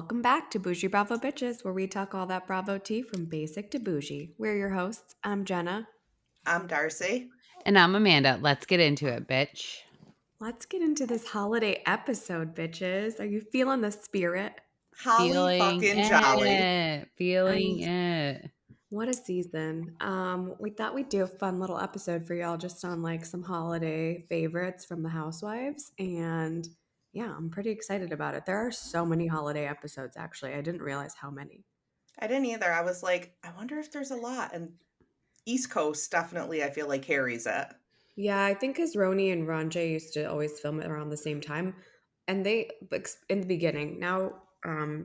Welcome back to Boujee Bravo Bitches, where we talk all that Bravo tea from basic to bougie. We're your hosts. I'm Jenna. I'm Darcy. And I'm Amanda. Let's get into it, bitch. Let's get into this holiday episode, bitches. Are you feeling the spirit? Holly fucking jolly. Feeling it. What a season. We thought we'd do a fun little episode for y'all just on like some holiday favorites from the Housewives. And yeah, I'm pretty excited about it. There are so many holiday episodes, actually. I didn't realize how many. I didn't either. I was like, I wonder if there's a lot. And East Coast definitely, I feel like, carries it. Yeah, I think because Roni and Ronjay used to always film it around the same time. And they, in the beginning, now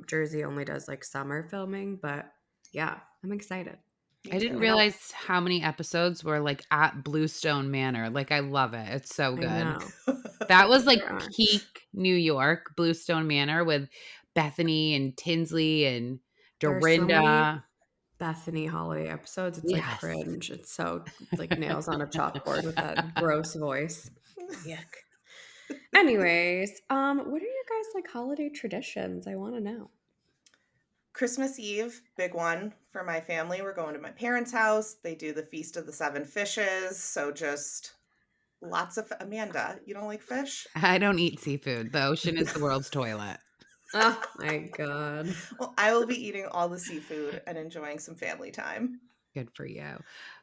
Jersey only does like summer filming. But yeah, I'm excited. Me I didn't too. realize how many episodes were like at Bluestone Manor. Like, I love it. It's so I good. know. That was like There are. peak New York, Bluestone Manor with Bethany and Tinsley and There are so many Dorinda. Bethany holiday episodes. It's like Yes. cringe. It's so like nails on a chalkboard with that gross voice. Yuck. Anyways, what are your guys like holiday traditions? I want to know. Christmas Eve, big one for my family. We're going to my parents' house. They do the Feast of the Seven Fishes. So just lots of Amanda, you don't like fish? I don't eat seafood. The ocean is the world's toilet. Oh my God. Well, I will be eating all the seafood and enjoying some family time. Good for you.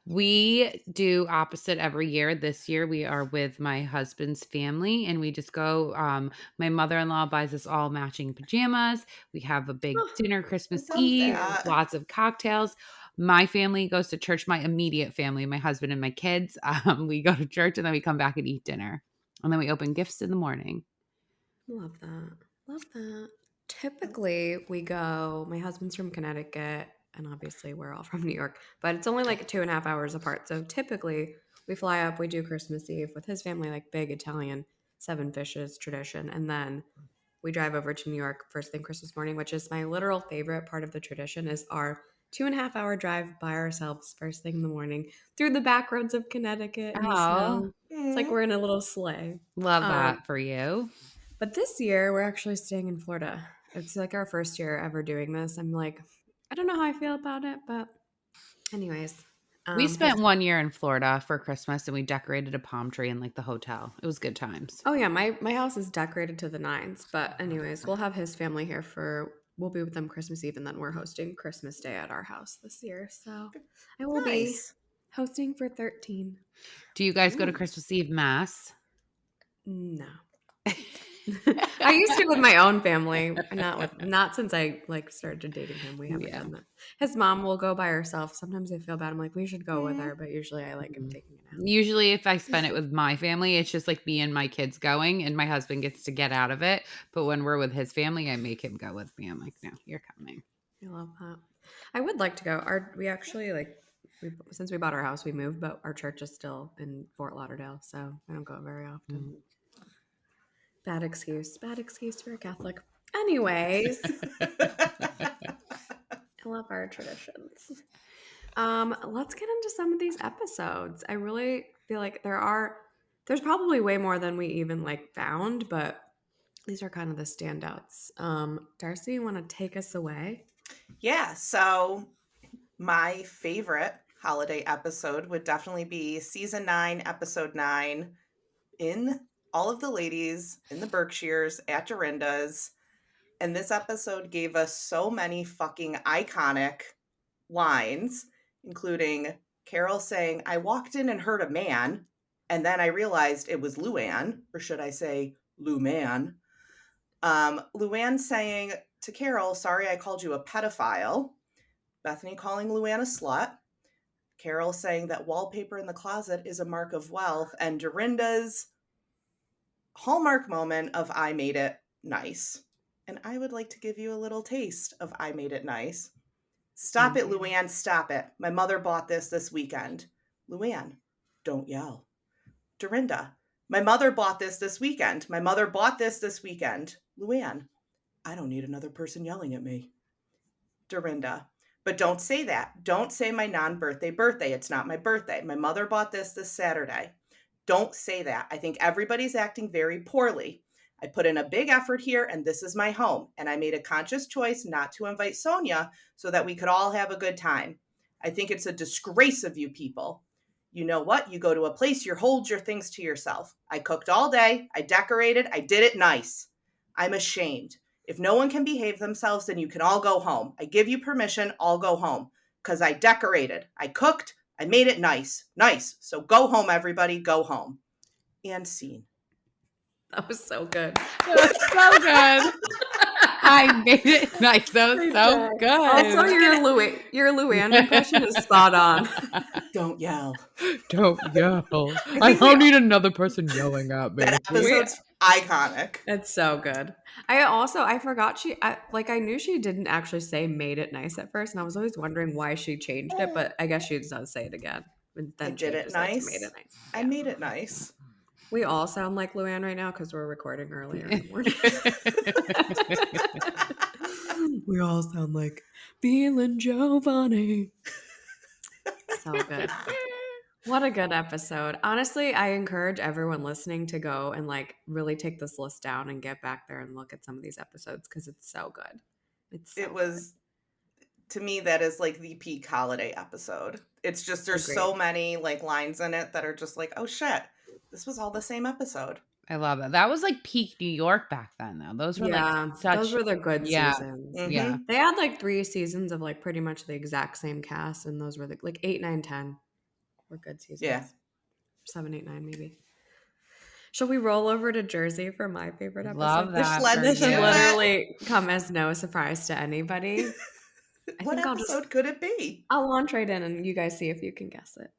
We do opposite every year. This year we are with my husband's family and we just go. My mother-in-law buys us all matching pajamas. We have a big dinner Christmas love Eve, that. lots of cocktails. My family goes to church, my immediate family, my husband and my kids. We go to church and then we come back and eat dinner. And then we open gifts in the morning. Love that. Love that. Typically, we go, my husband's from Connecticut, and obviously we're all from New York, but it's only like 2.5 hours apart. So typically, we fly up, we do Christmas Eve with his family, like big Italian seven fishes tradition. And then we drive over to New York first thing Christmas morning, which is my literal favorite part of the tradition, is our 2.5 hour drive by ourselves first thing in the morning through the back roads of Connecticut in the Oh, snow. It's like we're in a little sleigh. love that for you. But this year, we're actually staying in Florida. It's like our first year ever doing this. I'm like, I don't know how I feel about it, but anyways. We spent 1 year in Florida for Christmas and we decorated a palm tree in like the hotel. It was good times. Oh yeah, my house is decorated to the nines. But anyways, we'll have his family here we'll be with them Christmas Eve, and then we're hosting Christmas Day at our house this year. So I will be hosting for 13. Do you guys go to Christmas Eve mass? No. I used to with my own family, not since I like started dating him. We haven't done that. His mom will go by herself. Sometimes I feel bad. I'm like, we should go with her, but usually I like him taking it out. Usually if I spend it with my family, it's just like me and my kids going and my husband gets to get out of it. But when we're with his family, I make him go with me. I'm like, no, you're coming. I love that. I would like to go. We actually since we bought our house, we moved, but our church is still in Fort Lauderdale, so I don't go very often. Bad excuse for a Catholic. Anyways, I love our traditions. Let's get into some of these episodes. I really feel like there's probably way more than we even like found, but these are kind of the standouts. Darcy, you want to take us away? Yeah, so my favorite holiday episode would definitely be season 9, episode 9, in all of the ladies in the Berkshires at Dorinda's. And this episode gave us so many fucking iconic lines, including Carol saying, I walked in and heard a man, and then I realized it was Luann, or should I say Luann. Luann saying to Carol, sorry I called you a pedophile. Bethany calling Luann a slut. Carol saying that wallpaper in the closet is a mark of wealth, and Dorinda's hallmark moment of I made it nice. And I would like to give you a little taste of I made it nice. Stop it, Luann, stop it. My mother bought this weekend. Luann, don't yell. Dorinda, my mother bought this weekend. My mother bought this weekend. Luann, I don't need another person yelling at me. Dorinda, but don't say that. Don't say my non-birthday birthday. It's not my birthday. My mother bought this Saturday. Don't say that. I think everybody's acting very poorly. I put in a big effort here, and this is my home. And I made a conscious choice not to invite Sonia so that we could all have a good time. I think it's a disgrace of you people. You know what? You go to a place, you hold your things to yourself. I cooked all day. I decorated. I did it nice. I'm ashamed. If no one can behave themselves, then you can all go home. I give you permission. I'll go home because I decorated. I cooked. I made it nice. Nice. So go home, everybody. Go home. And scene. That was so good. That was so good. I made it nice. That was so good. Also, your Luann impression is spot on. Don't yell. Don't yell. I don't need another person yelling at me. That episode's iconic. It's so good. I forgot I knew she didn't actually say made it nice at first, and I was always wondering why she changed it, but I guess she does say it again. And then I did it nice. Made it nice. I made it nice. We all sound like Luann right now because we're recording earlier in the morning. We all sound like feeling Jovani. So good. What a good episode. Honestly, I encourage everyone listening to go and like really take this list down and get back there and look at some of these episodes because it's so good. To me, that is like the peak holiday episode. It's just, there's so many like lines in it that are just like, oh shit, this was all the same episode. I love it. That was like peak New York back then, though. Those were those were the good seasons. Mm-hmm. Yeah. They had like 3 seasons of like pretty much the exact same cast, and those were like 8, 9, 10 were good seasons. Yeah. 7, 8, 9 maybe. Shall we roll over to Jersey for my favorite episode? Love that. This should literally come as no surprise to anybody. What episode could it be? I'll launch right in and you guys see if you can guess it.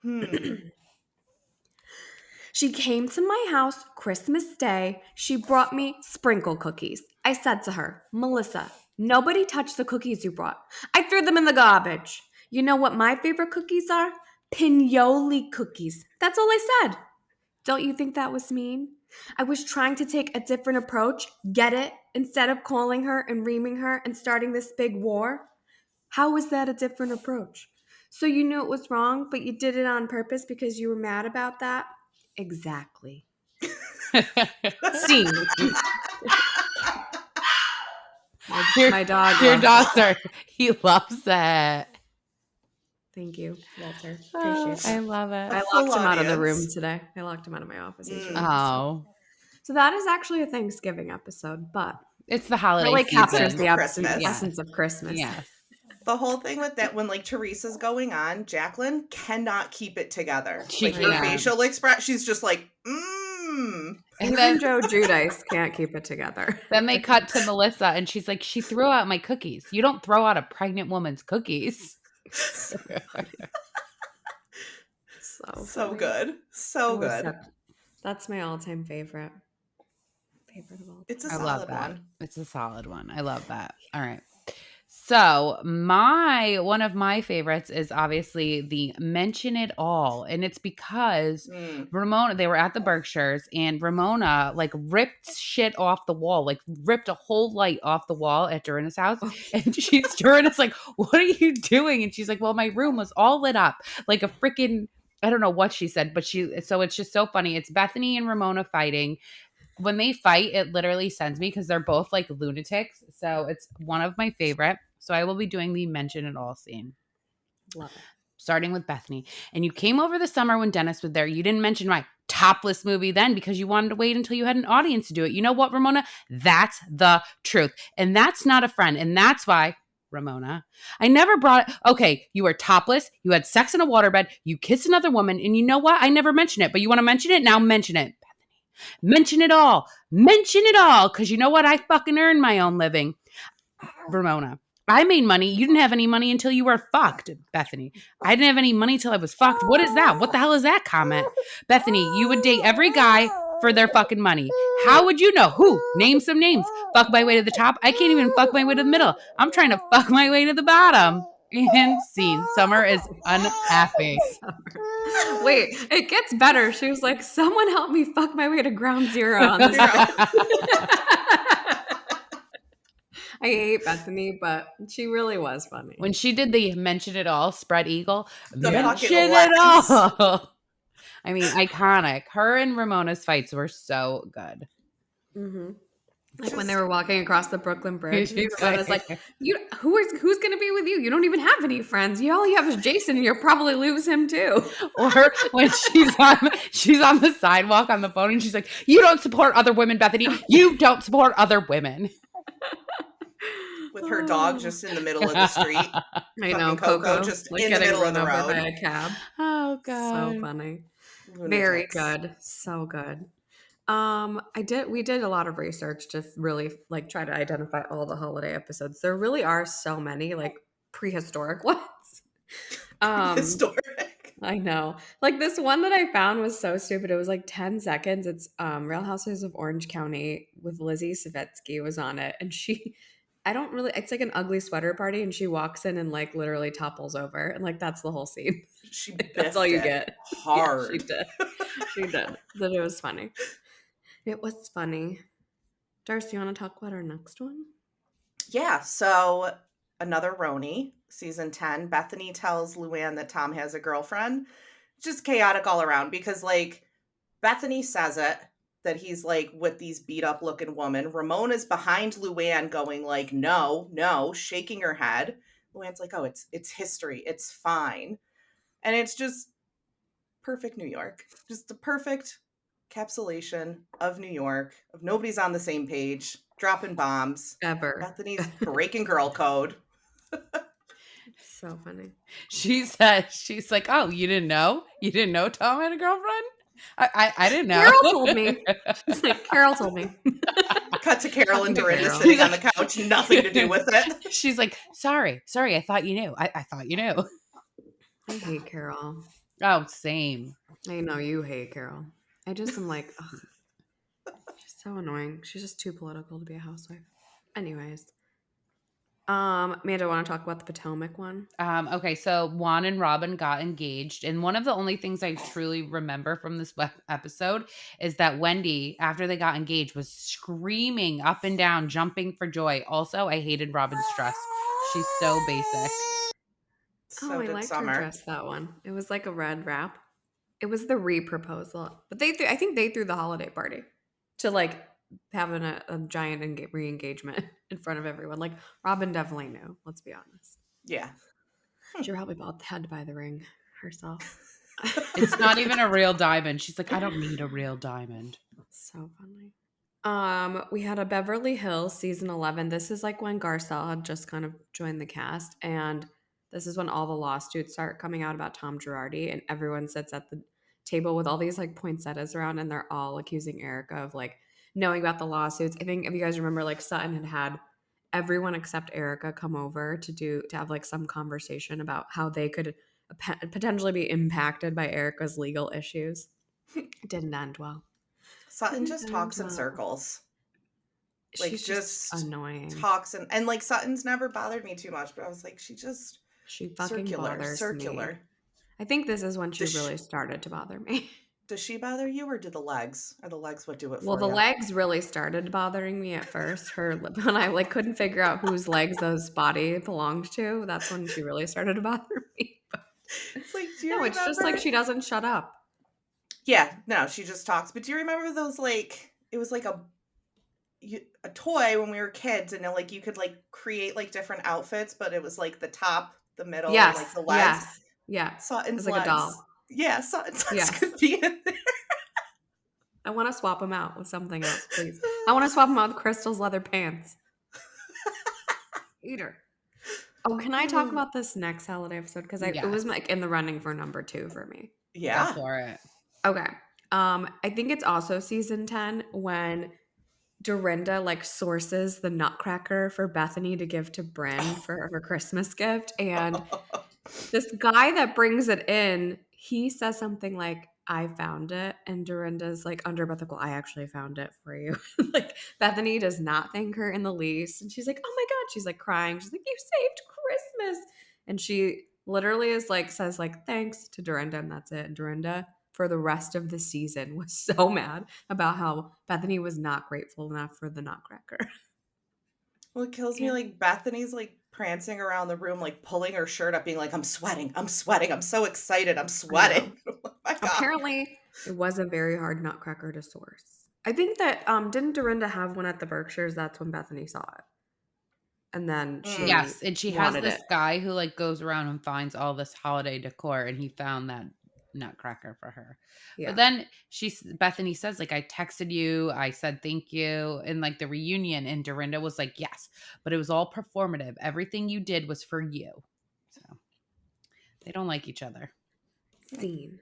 She came to my house Christmas Day. She brought me sprinkle cookies. I said to her, Melissa, nobody touched the cookies you brought. I threw them in the garbage. You know what my favorite cookies are? Pignoli cookies. That's all I said. Don't you think that was mean? I was trying to take a different approach. Get it? Instead of calling her and reaming her and starting this big war. How was that a different approach? So you knew it was wrong, but you did it on purpose because you were mad about that? Exactly. Scene. My dog. Your daughter. He loves it. Thank you, Walter. Appreciate it. I love it. I locked him out of the room today. I locked him out of my office. Oh. So that is actually a Thanksgiving episode, but it's the holiday really season. captures the essence of Christmas. Yes. The whole thing with that, when like Teresa's going on, Jacqueline cannot keep it together. She her can't. facial expression, she's just like, And And then Joe Judice can't keep it together. Then they cut to Melissa and she's like, she threw out my cookies. You don't throw out a pregnant woman's cookies. So good. So good. That's my all-time favorite. Favorite of all time. It's a I love solid that. one. It's a solid one. I love that. All right. So one of my favorites is obviously the Mention It All. And it's because Ramona, they were at the Berkshires and Ramona like ripped shit off the wall, like ripped a whole light off the wall at Dorinda's house. And Dorinda's like, what are you doing? And she's like, well, my room was all lit up like a freaking, I don't know what she said, but so it's just so funny. It's Bethany and Ramona fighting. When they fight, it literally sends me because they're both like lunatics. So it's one of my favorite. So I will be doing the Mention It All scene. Love it. Starting with Bethany. And you came over the summer when Dennis was there. You didn't mention my topless movie then because you wanted to wait until you had an audience to do it. You know what, Ramona? That's the truth. And that's not a friend. And that's why, Ramona, I never brought it. Okay, you were topless. You had sex in a waterbed. You kissed another woman. And you know what? I never mentioned it. But you want to mention it? Now mention it. Bethany. Mention it all. Mention it all. Because you know what? I fucking earned my own living. Ramona. I made money. You didn't have any money until you were fucked, Bethany. I didn't have any money till I was fucked. What is that? What the hell is that comment? Bethany, you would date every guy for their fucking money. How would you know? Who? Name some names. Fuck my way to the top. I can't even fuck my way to the middle. I'm trying to fuck my way to the bottom. And scene. Summer is unhappy. Wait, it gets better. She was like, someone help me fuck my way to ground zero on this. I hate Bethany, but she really was funny. When she did the Mention It All, spread eagle, The mention fucking it Lex. all. I mean, iconic. Her and Ramona's fights were so good. Mm-hmm. Like when Just they were walking across the Brooklyn Bridge, She's Ramona's like, who's gonna be with you? You don't even have any friends. All you have is Jason, and you'll probably lose him too. or when she's on the sidewalk on the phone and she's like, "You don't support other women, Bethany. You don't support other women." with her dog just in the middle of the street. I know, Fucking Coco just like in the getting middle of run the over by road. a cab. Oh So God. funny. Very Lunatics. good. So good. We did a lot of research to really like try to identify all the holiday episodes. There really are so many like prehistoric ones. Historic. I know. Like this one that I found was so stupid. It was like 10 seconds. It's Real Housewives of Orange County with Lizzie Savetsky was on it. And it's like an ugly sweater party and she walks in and like literally topples over. And like that's the whole scene. She Like, biffed that's all you it get. hard. Yeah, she did. She did. But it was funny. It was funny. Darcy, you want to talk about our next one? Yeah, so another Roni, season 10. Bethany tells Luann that Tom has a girlfriend. Just chaotic all around because, like, Bethany says it that he's like with these beat up looking woman. Ramona's behind Luann going like, no, no, shaking her head. Luann's like, oh, it's history. It's fine. And it's just perfect New York. Just the perfect encapsulation of New York, of nobody's on the same page, dropping bombs. Ever. Bethany's breaking girl code. So funny. She said, she's like, "Oh, you didn't know? You didn't know Tom had a girlfriend? I didn't know. Carol told me." She's like, Carol told me. Cut to Carol and Fucking Dorinda Carol. sitting on the couch, nothing to do with it. She's like, sorry, I thought you knew. I thought you knew. I hate Carol. Oh, same. I know you hate Carol. I just am like, ugh. She's so annoying. She's just too political to be a housewife. Anyways. Amanda, want to talk about the Potomac one? Okay, so Juan and Robin got engaged, and one of the only things I truly remember from this episode is that Wendy, after they got engaged, was screaming up and down, jumping for joy. Also, I hated Robin's dress. She's so basic. So I did liked Summer. her dress, that one. It was like a red wrap. It was the re-proposal. But I think they threw the holiday party to like having a giant re-engagement in front of everyone. Like Robin definitely knew, let's be honest. Yeah. She probably had to buy the ring herself. It's not even a real diamond. She's like, I don't need a real diamond. So funny. We had a Beverly Hills season 11. This is like when Garcelle had just kind of joined the cast, and this is when all the lawsuits start coming out about Tom Girardi, and everyone sits at the table with all these like poinsettias around, and they're all accusing Erica of like knowing about the lawsuits. I think if you guys remember, like Sutton had everyone except Erica come over to have like some conversation about how they could potentially be impacted by Erica's legal issues. It didn't end well. Sutton just talks in circles. Like She's just annoying. Talks and like Sutton's never bothered me too much, but I was like, she fucking bothers me. I think this is when she really started to bother me. Does she bother you, or do the legs? Are the legs what do it for Well, the you? legs really started bothering me at first. When I like couldn't figure out whose legs those body belonged to. That's when she really started to bother me. It's like, do you No, remember? it's just like she doesn't shut up. Yeah, no, she just talks. But do you remember those like it was like a toy when we were kids, and like you could like create like different outfits, but it was like the top, the middle, and like the legs. Yes. Yeah. Sutton's It's like legs. a doll. Yeah, Sutton's legs Yes. could be in there. I want to swap them out with something else, please. I want to swap them out with Crystal's leather pants. Eat her. Oh, can I talk about this next holiday episode? Because it was like in the running for number 2 for me. Yeah. Go for it. Okay. I think it's also season 10 when Dorinda like sources the nutcracker for Bethany to give to Bryn for her Christmas gift. And this guy that brings it in, he says something like, I found it. And Dorinda's like under breath, like, well, I actually found it for you. Like Bethany does not thank her in the least. And she's like, oh my God. She's like crying. She's like, you saved Christmas. And she literally is like, says like, thanks to Dorinda. And that's it. And Dorinda for the rest of the season was so mad about how Bethany was not grateful enough for the nutcracker. Well, it kills me. Like Bethany's like prancing around the room, like pulling her shirt up, being like, I'm sweating. I'm so excited. I'm sweating. Oh my God. Apparently, it was a very hard nutcracker to source. I think that didn't Dorinda have one at the Berkshires? That's when Bethany saw it. And then she Yes, and she has wanted this it. guy who like goes around and finds all this holiday decor, and he found that nutcracker for her. Yeah. But then Bethany says like, I texted you, I said thank you, and like the reunion, and Dorinda was like, yes, but it was all performative. Everything you did was for you. So they don't like each other. Scene.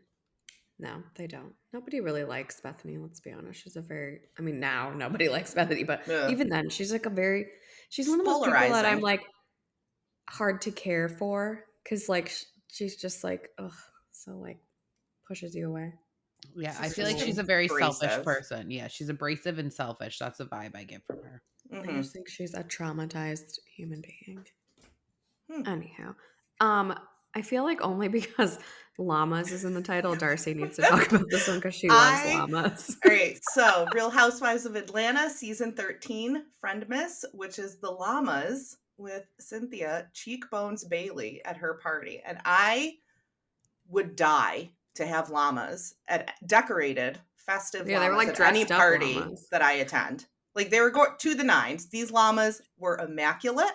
No, they don't. Nobody really likes Bethany, let's be honest. She's a very, I mean, now nobody likes Bethany, but Ugh. even then, she's like she's She's one of those people that I'm polarizing. like hard to care for because like she's just like, ugh, so like pushes you away. Yeah, I She's feel like just she's a very selfish abrasive. person. Yeah, she's abrasive and selfish. That's the vibe I get from her. I Mm-hmm. just think she's a traumatized human being. Hmm. Anyhow, I feel like only because llamas is in the title, Darcy needs to talk about this one because she loves llamas. All right, so Real Housewives of Atlanta, season 13, Friend Miss, which is the llamas with Cynthia Cheekbones Bailey at her party. And I would die to have llamas at decorated festive Yeah, they were, llamas like, at any dressed up party llamas. that I attend. Like they were going to the nines. These llamas were immaculate.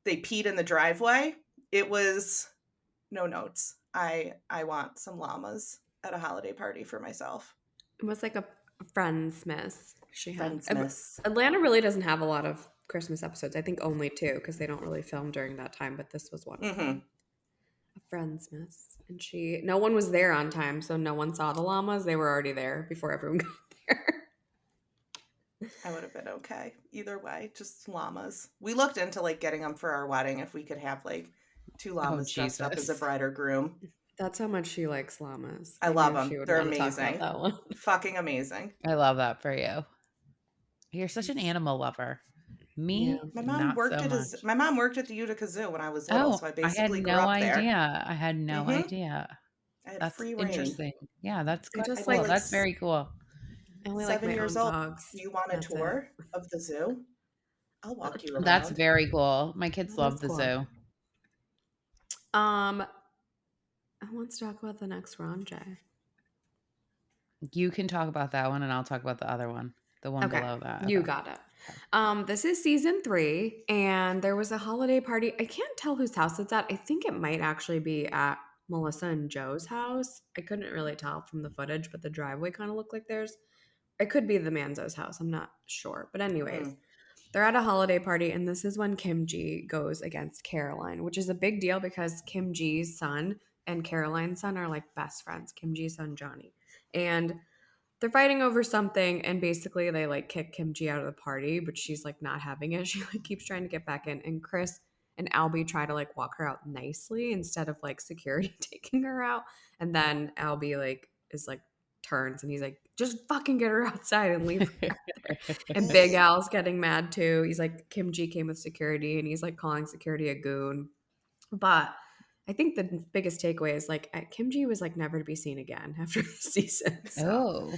They peed in the driveway. It was no notes. I want some llamas at a holiday party for myself. It was like a friend's miss she had. Friends Miss. Atlanta really doesn't have a lot of Christmas episodes. I think only 2 because they don't really film during that time, but this was one of them. A friend's miss. And no one was there on time, so no one saw the llamas. They were already there before everyone got there. I would have been okay either way, just llamas. We looked into like getting them for our wedding if we could have like 2 llamas dressed up as a Jesus. bride or groom. That's how much she likes llamas. I love knew them. she would They're wanna talk about amazing. that one. Fucking amazing. I love that for you. You're such an animal lover. Me, Yeah. My mom not worked so at much. my mom worked at the Utica Zoo when I was little, Oh, so I I had basically grew no up there. idea. I had no Mhm. idea. I had That's free reign. interesting. Yeah, that's I good. just Cool. like That's very cool. I only like 7 my years own old. dogs. You want a That's it. tour of the zoo? I'll walk you That's around. very cool. My kids That love is the cool. zoo. Let's talk about the next Ron J. You can talk about that one, and I'll talk about the other one, the one Okay, below that. you Okay. got it. This is season 3, and there was a holiday party. I can't tell whose house it's at. I think it might actually be at Melissa and Joe's house. I couldn't really tell from the footage, but the driveway kind of looked like theirs. It could be the Manzo's house. I'm not sure. But anyways, they're at a holiday party, and this is when Kim G goes against Caroline, which is a big deal because Kim G's son and Caroline's son are like best friends. Kim G's son, Johnny. And they're fighting over something, and basically they like kick Kim G out of the party, but she's like not having it. She like keeps trying to get back in, and Chris and Albie try to like walk her out nicely instead of like security taking her out. And then Albie like is like turns and he's like, just fucking get her outside and leave her out there. And Big Al's getting mad too. He's like, Kim G came with security, and he's like calling security a goon. But I think the biggest takeaway is like Kim G was like never to be seen again after the season. So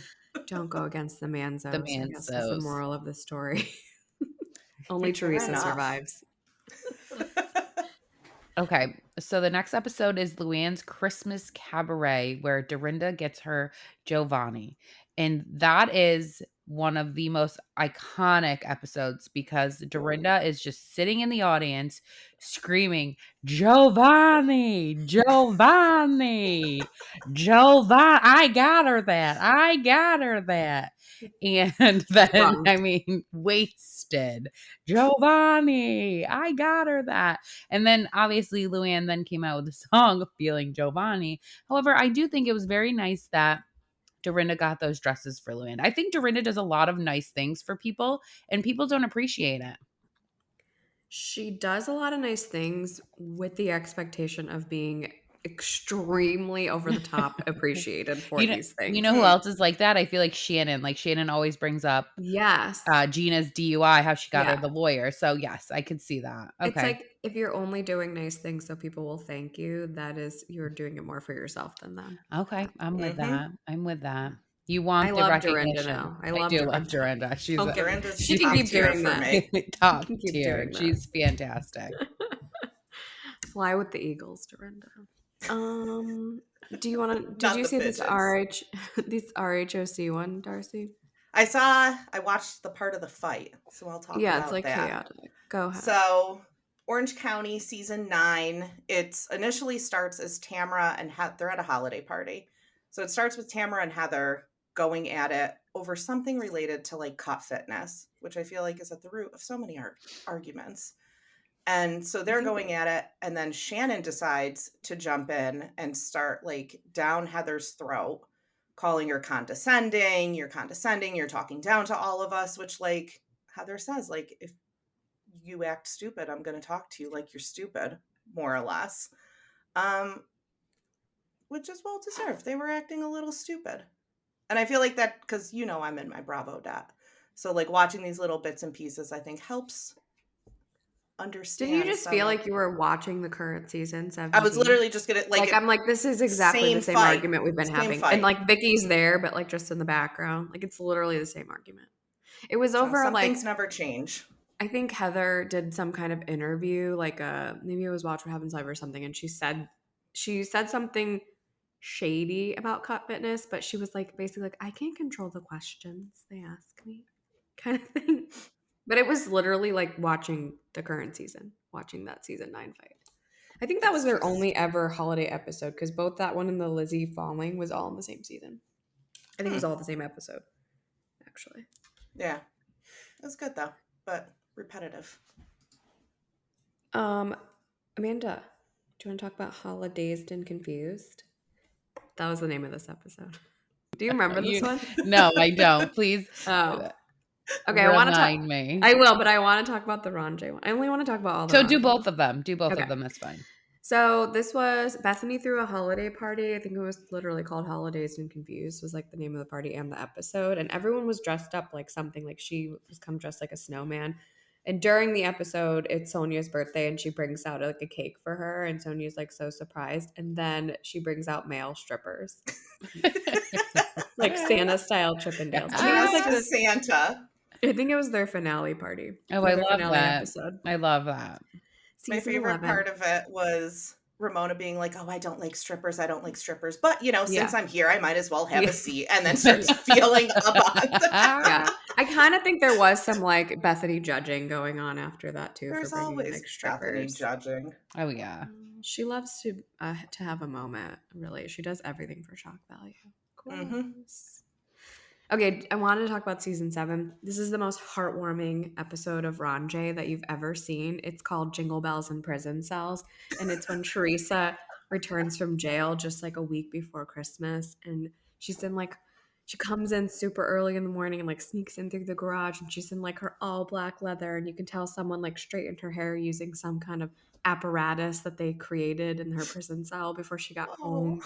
don't go against the Manzos, The I guess, is the Manzos. moral of the story. Only Fair Teresa enough. survives. Okay, so the next episode is Luann's Christmas Cabaret, where Dorinda gets her Jovani. And that is one of the most iconic episodes because Dorinda is just sitting in the audience screaming, Jovani, Jovani, Jovani. I got her that. I got her that. And then, Drunk. I mean, wasted. Jovani, I got her that. And then obviously Luann then came out with a song feeling Jovani. However, I do think it was very nice that Dorinda got those dresses for Luann. I think Dorinda does a lot of nice things for people and people don't appreciate it. She does a lot of nice things with the expectation of being extremely over the top appreciated for these things. You know who else is like that? I feel like Shannon. Like Shannon always brings up Yes. Gina's DUI, how she got her Yeah. the lawyer. So yes, I could see that. Okay. It's like if you're only doing nice things so people will thank you, that is you're doing it more for yourself than them. Okay, I'm with Mhm. that. I'm with that. You want I the love Dorinda recognition. now. I I love do Dorinda. love Dorinda. She's Don't get me- Dorinda's she can top keep tier doing for that. me. top can keep tier. doing that. She's fantastic. Fly with the Eagles, Dorinda. Do you want to? Did Not you the see this pigeons. this RHOC one, Darcy? I watched the part of the fight, so I'll talk Yeah, it's about like that. chaotic. Go ahead. So, Orange County season 9, it initially starts as Tamara and they're at a holiday party. So it starts with Tamara and Heather going at it over something related to like cut fitness, which I feel like is at the root of so many arguments. And so they're going at it, and then Shannon decides to jump in and start like down Heather's throat, calling her condescending, you're talking down to all of us, which like Heather says, like, if you act stupid, I'm going to talk to you like you're stupid, more or less. Which is well deserved. They were acting a little stupid. And I feel like that, because I'm in my Bravo debt. So like watching these little bits and pieces, I think helps understand. Didn't you just feel like you were watching the current season 17? I was literally just gonna like I'm like, this is exactly the same fight. argument we've been Same having. fight. And like Vicky's there, but like just in the background. Like it's literally the same argument. It was So over some like things never change. I think Heather did some kind of interview, like maybe it was Watch What Happens Live or something, and she said something shady about cut fitness, but she was like basically like, I can't control the questions they ask me, kind of thing. But it was literally like watching the current season, watching that season 9 fight. I think that was their only ever holiday episode, because both that one and the Lizzie falling was all in the same season. I think it was all the same episode, actually. Yeah, it was good though, but repetitive. Amanda, do you want to talk about Holidazed and Confused? That was the name of this episode. Do you remember this one? No, I don't. Please. Oh. Okay, I want to talk. Me. I will, but I want to talk about the Ron J one. I only want to talk about all the. So Ron do J both ones. of them. Do both Okay. of them. That's fine. So this was Bethany threw a holiday party. I think it was literally called Holidays and Confused was like the name of the party and the episode. And everyone was dressed up like something. Like she was come dressed like a snowman. And during the episode, it's Sonia's birthday and she brings out like a cake for her. And Sonia's like so surprised. And then she brings out male strippers. Like Santa style Chippendales. I think it was like the Santa. I think it was their finale party. Oh, I love that episode. I love that. My favorite part of it was Ramona being like, oh, I don't like strippers. But, since I'm here, I might as well have a seat, and then starts feeling about that. Yeah. I kind of think there was some like Bethany judging going on after that too. There's for bringing, always like, strippers. Bethany judging. Oh, yeah. She loves to have a moment, really. She does everything for shock value. Of course. Mm-hmm. Okay, I wanted to talk about season 7. This is the most heartwarming episode of Ron J that you've ever seen. It's called Jingle Bells in Prison Cells, and it's when Teresa returns from jail just like a week before Christmas, and she's in like she comes in super early in the morning and like sneaks in through the garage, and she's in like her all black leather, and you can tell someone like straightened her hair using some kind of apparatus that they created in her prison cell before she got home.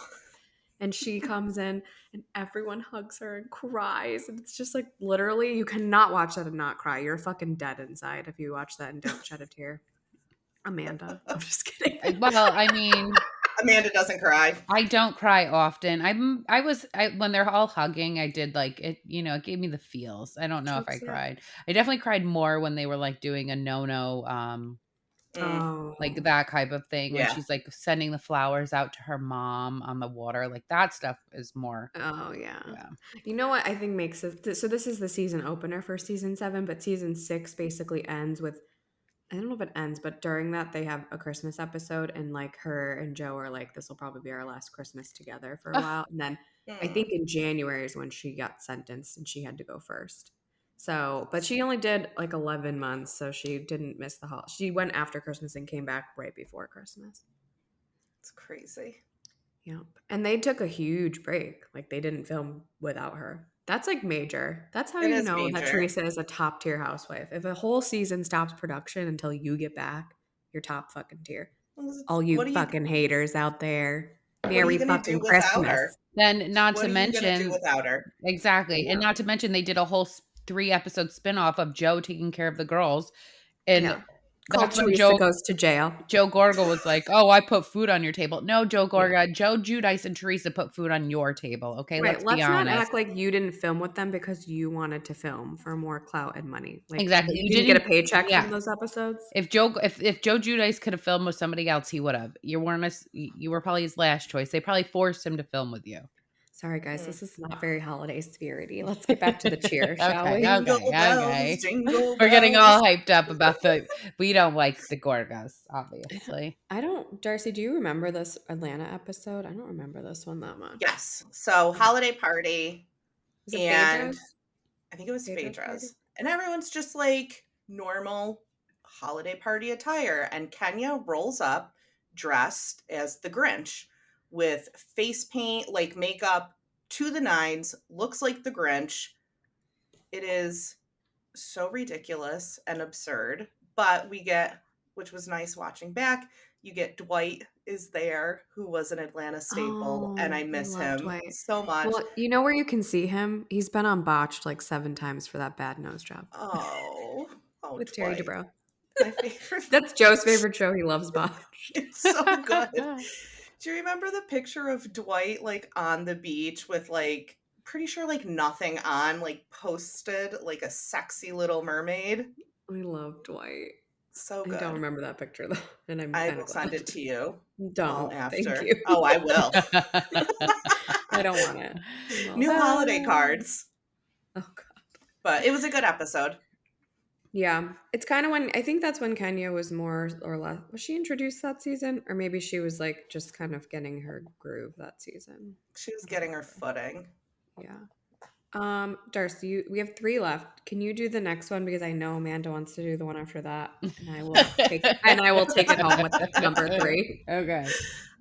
And she comes in and everyone hugs her and cries. And it's just like literally you cannot watch that and not cry. You're fucking dead inside if you watch that and don't shed a tear. Amanda. I'm just kidding. Well, I mean, Amanda doesn't cry. I don't cry often. When they're all hugging, I did like it, it gave me the feels. I don't know if I cried. I definitely cried more when they were like doing a no-no, like that type of thing. When she's like sending the flowers out to her mom on the water, like that stuff is more. Oh yeah. You know what I think makes it so this is the season opener for season 7, but season 6 basically ends with, I don't know if it ends, but during that they have a Christmas episode, and like her and Joe are like, this will probably be our last Christmas together for a while. And then I think in January is when she got sentenced and she had to go first. So, but she only did like 11 months, so she didn't miss the holiday. She went after Christmas and came back right before Christmas. It's crazy. Yep. And they took a huge break. Like they didn't film without her. That's like major. That's how you know that Teresa is a top tier housewife. If a whole season stops production until you get back, you're top fucking tier. All you fucking haters out there. Merry fucking Christmas. Then not to mention without her. Exactly. And not to mention they did a whole 3-episode spinoff of Joe taking care of the girls. And called Teresa Goes to Jail. Joe Gorga was like, oh, I put food on your table. No, Joe Gorga, Joe Giudice and Teresa put food on your table. Okay, let's be honest. Not act like you didn't film with them because you wanted to film for more clout and money. Like, exactly. You didn't get a paycheck from those episodes. If Joe Giudice could have filmed with somebody else, he would have. You were probably his last choice. They probably forced him to film with you. Sorry, guys, Mm. this is not very holiday spirity. Let's get back to the cheer, shall Okay, we? Jingle bells, okay. jingle We're getting bells. all hyped up about we don't like the Gorgas, obviously. I don't, Darcy, do you remember this Atlanta episode? I don't remember this one that much. Yes. So holiday party, Is it and Phaedra's? I think it was Phaedra's party? Phaedra's. And everyone's just like normal holiday party attire. And Kenya rolls up dressed as the Grinch with face paint, like makeup to the nines, looks like the Grinch. It is so ridiculous and absurd. But we get, which was nice watching back, you get Dwight is there, who was an Atlanta staple, and I miss love him Dwight. so much. Well, you know where you can see him? He's been on Botched like 7 times for that bad nose job. Oh, With Terry Dwight. Dubrow. My favorite. That's Joe's favorite show. He loves Botched. It's so good. Do you remember the picture of Dwight like on the beach with like pretty sure like nothing on, like posted like a sexy little mermaid? I love Dwight. So I good. don't remember that picture though, and I'm I kind will of send it to you. all Don't. after. Thank you. Oh, I will. I don't want it. New holiday cards. Oh god. But it was a good episode. Yeah, it's kind of when I think that's when Kenya was more or less. Was she introduced that season, or maybe she was like just kind of getting her groove that season? She was getting her footing. Yeah. Darcy, we have 3 left. Can you do the next one because I know Amanda wants to do the one after that, and I will take it home with number 3. Okay.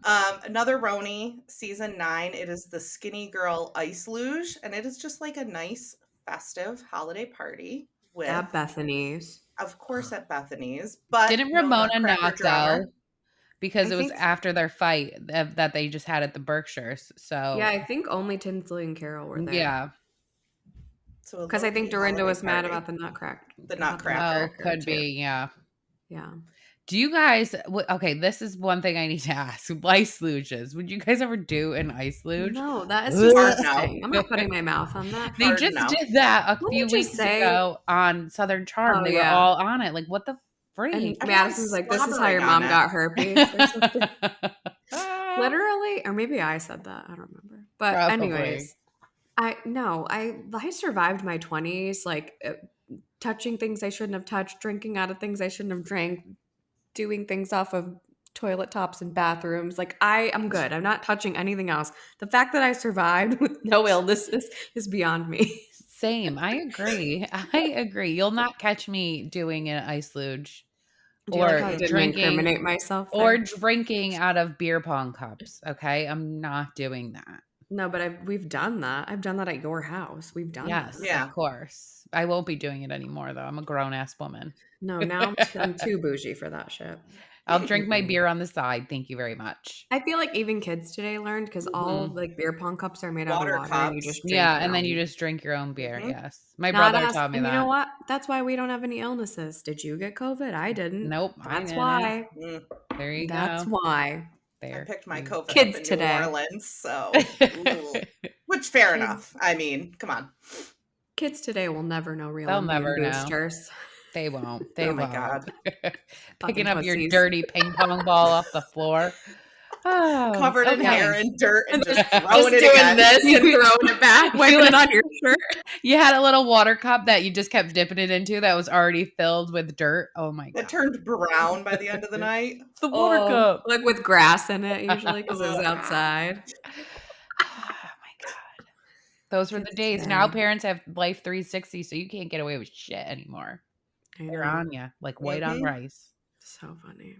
Another Roni, season 9. It is the Skinny Girl Ice Luge, and it is just like a nice festive holiday party with At Bethany's. Of course, at Bethany's. But Didn't no Ramona Nutcracker not drummer. though? Because I it was think- after their fight that they just had at the Berkshires. So Yeah, I think only Tinsley and Carol were there. yeah. So Because I think low-key Dorinda holiday was mad party. about the Nutcracker. The Oh, Nutcracker. could too. be. Yeah. Yeah. Do you guys? Okay, this is one thing I need to ask. Ice luges. Would you guys ever do an ice luge? No, that is Ugh. disgusting. I'm not putting my mouth on that. They Hard just no. did that a Wouldn't few you just weeks say- ago on Southern Charm. Oh, They yeah. were all on it. Like, what the freak? And Everyone's Madison's like, this is how your slobbering mom on it. got herpes. or something. Literally, or maybe I said that. I don't remember. But Probably. anyways, I survived my 20s, like touching things I shouldn't have touched, drinking out of things I shouldn't have drank, doing things off of toilet tops and bathrooms. Like I am good. I'm not touching anything else. The fact that I survived with no illnesses is beyond me. Same. I agree. I agree. You'll not catch me doing an ice luge Do you or like how I didn't drinking incriminate myself or there? drinking out of beer pong cups. Okay, I'm not doing that. No, but we've done that. I've done that at your house. We've done Yes, that. Yeah. of course. I won't be doing it anymore though. I'm a grown ass woman. No, now I'm too bougie for that shit. I'll drink my beer on the side. Thank you very much. I feel like even kids today learned because all like beer pong cups are made out Water of water. And you cups. just drink Yeah, your and then own. you just drink your own beer. Mhm. Yes, my Not brother us. taught me And that. you know what? That's why we don't have any illnesses. Did you get COVID? I didn't. Nope. I That's didn't. why. Mm, There you That's go. why. There. I picked my you- COVID Kids up in today. New Orleans, so ooh. Which fair Kids. enough. I mean, come on. Kids today will never know real They'll immune never know. boosters. They won't. They Oh my won't. God. Picking Fucking up your pussies. dirty ping pong ball off the floor. Oh, Covered in okay. hair and dirt and just Just throwing it doing again. this and throwing it back, wiping it on your shirt. You had a little water cup that you just kept dipping it into that was already filled with dirt. Oh my That god. turned brown by the end of the night. It's the water cup. Like with grass in it, usually, because it was outside. Oh my god. Those were the Kids days. today. Now parents have Life 360, so you can't get away with shit anymore. I They're know. on you like white on Mhm. rice. So funny.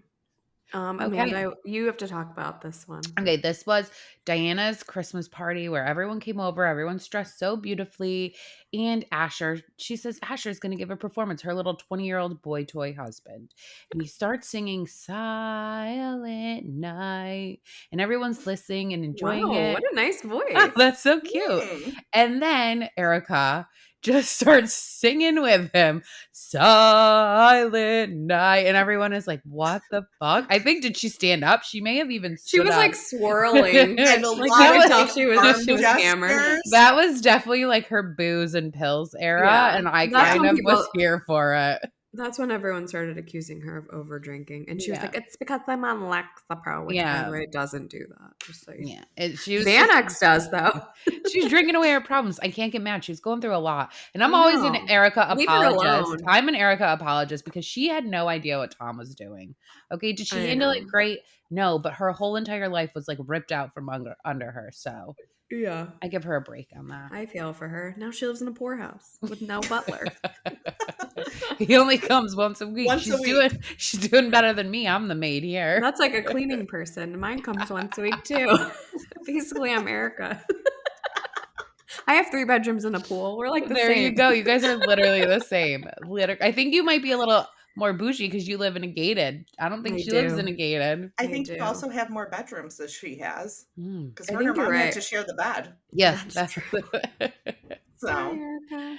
Okay. Amanda, you have to talk about this one. Okay, this was Diana's Christmas party where everyone came over. Everyone's dressed so beautifully. And Asher, she says Asher's going to give a performance, her little 20-year-old boy toy husband. And he starts singing Silent Night. And everyone's listening and enjoying Wow, it. what a nice voice. Oh, that's so cute. Mm. And then Erica just starts singing with him, Silent Night. And everyone is like, what the fuck? I think, did she stand up? She may have even She stood was up. like swirling. And a Like lot you of could tell like she was arm hammered. gestures. That was definitely like her booze and pills era. Yeah, And I that's kind when of people- was here for it. That's when everyone started accusing her of over drinking, and she was Yeah. like, "It's because I'm on Lexapro," which, by Yeah. the way, doesn't do that. Just so you. Yeah. She was just Xanax does though. she's drinking away her problems. I can't get mad. She's going through a lot. And I'm I always an know. Erica Leave her apologist. alone. I'm an Erica apologist because she had no idea what Tom was doing. Okay. Did she I handle know. it great? No, but her whole entire life was like ripped out from under her. So Yeah. I give her a break on that. I feel for her. Now she lives in a poorhouse with no butler. He only comes once a week. Once a week. She's doing better than me. I'm the maid here. That's like a cleaning person. Mine comes once a week too. Basically, America. I have 3 bedrooms and a pool. We're like the There same. you go. You guys are literally the same. I think you might be a little more bougie because you live in a gated. I don't think I she lives in do. a gated. I I think you do. also have more bedrooms than she has. Mm. Because I her and her think you're mom had right. to share the bed. Yeah, That's true. So America.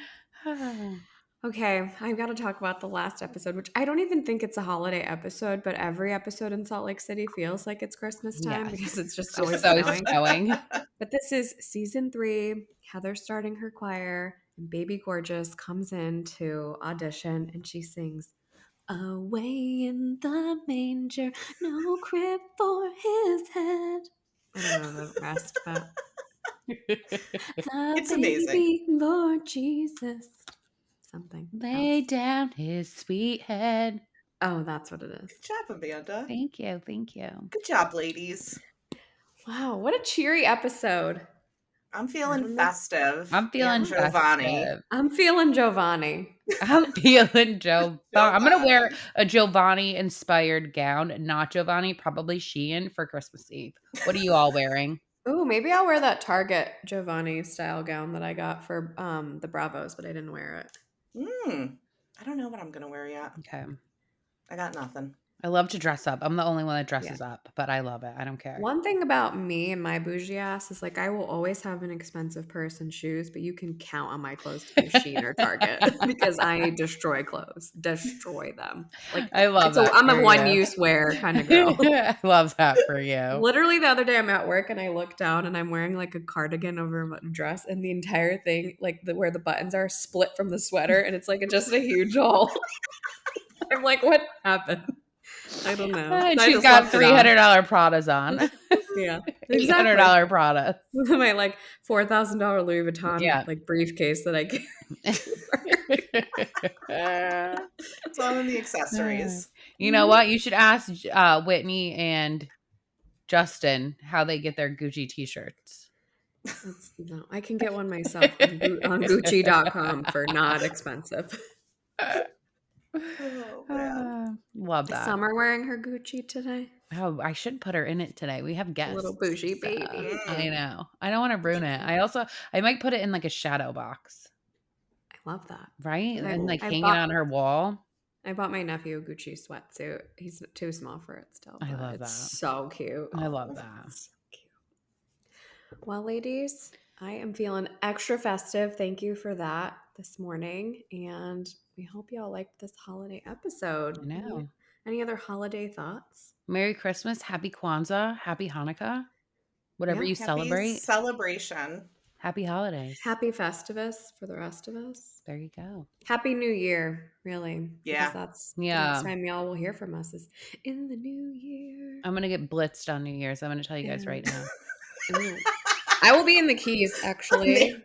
Okay, I've got to talk about the last episode, which I don't even think it's a holiday episode, but every episode in Salt Lake City feels like it's Christmas time Yes. because it's just Just always so snowing. snowing. But this is season 3. Heather's starting her choir, and Baby Gorgeous comes in to audition, and she sings, "Away in the manger, no crib for his head." I don't know the rest, but the It's amazing. baby Lord Jesus. Something. Lay else. down his sweet head. Oh, that's what it is. Good job, Amanda. Thank you. Thank you. Good job, ladies. Wow, what a cheery episode. I'm feeling don't know. festive. I'm feeling and Jovani. festive. I'm feeling Jovani. I'm feeling Joe. I'm gonna wear a Jovani inspired gown, not Jovani, probably Shein for Christmas Eve. What are you all wearing? Oh, maybe I'll wear that Target Jovani style gown that I got for the Bravos, but I didn't wear it. I don't know what I'm gonna wear yet. Okay. I got nothing. I love to dress up. I'm the only one that dresses up, but I love it. I don't care. One thing about me and my bougie ass is like I will always have an expensive purse and shoes, but you can count on my clothes to be Shein or Target because I destroy clothes, destroy them. Like I love that. I'm a for one you. use wear kind of girl. I love that for you. Literally the other day I'm at work and I look down and I'm wearing like a cardigan over a dress and the entire thing, like where the buttons are split from the sweater and it's like just a huge hole. I'm like, what happened? I don't know. And I she's just got left it on. $300 Pradas on. Yeah. $800 Pradas. My like $4,000 Louis Vuitton like briefcase that I get. It's all in the accessories. You know what? You should ask Whitney and Justin how they get their Gucci t-shirts. No, I can get one myself on Gucci.com for not expensive. Oh, man. Love that. Summer wearing her Gucci today. Oh, I should put her in it today. We have guests. Little bougie so- baby. I know. I don't want to ruin it. I might put it in like a shadow box. I love that. Right? And like I hang it bought- on her wall. I bought my nephew a Gucci sweatsuit. He's too small for it still. I but love it's that. so cute. I love that. So cute. Well, ladies, I am feeling extra festive. Thank you for that this morning. And we hope y'all liked this holiday episode. I know. Any other holiday thoughts? Merry Christmas, Happy Kwanzaa, Happy Hanukkah, whatever Yeah, you Happy celebrate. celebration. Happy holidays. Happy Festivus for the rest of us. There you go. Happy New Year, really. Yeah. Because that's Yeah. the next time y'all will hear from us is in the new year. I'm gonna get blitzed on New Year's. I'm gonna tell you guys Yeah. right now. Ooh. I will be in the Keys, actually.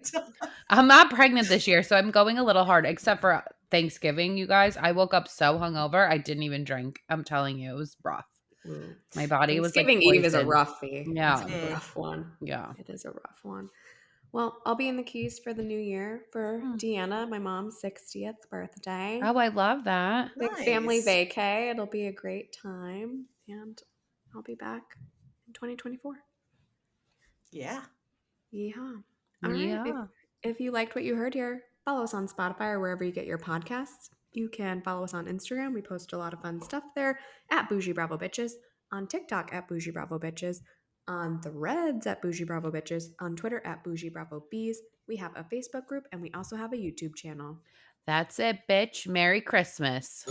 I'm not pregnant this year, so I'm going a little hard, except for Thanksgiving, you guys. I woke up so hungover, I didn't even drink. I'm telling you, it was rough. Ooh. My body was like Thanksgiving Eve is a poisoned. roughie. Yeah. It's a rough one. Yeah. It is a rough one. Well, I'll be in the Keys for the new year for Deanna, my mom's 60th birthday. Oh, I love that. Big family Nice. vacay. It'll be a great time. And I'll be back in 2024. Yeah. Yeehaw. All right. Yeah. If you liked what you heard here, follow us on Spotify or wherever you get your podcasts. You can follow us on Instagram. We post a lot of fun stuff there at Boujee Bravo Bitches, on TikTok at Boujee Bravo Bitches, on Threads at Boujee Bravo Bitches, on Twitter at Boujee Bravo Bees. We have a Facebook group and we also have a YouTube channel. That's it, bitch. Merry Christmas.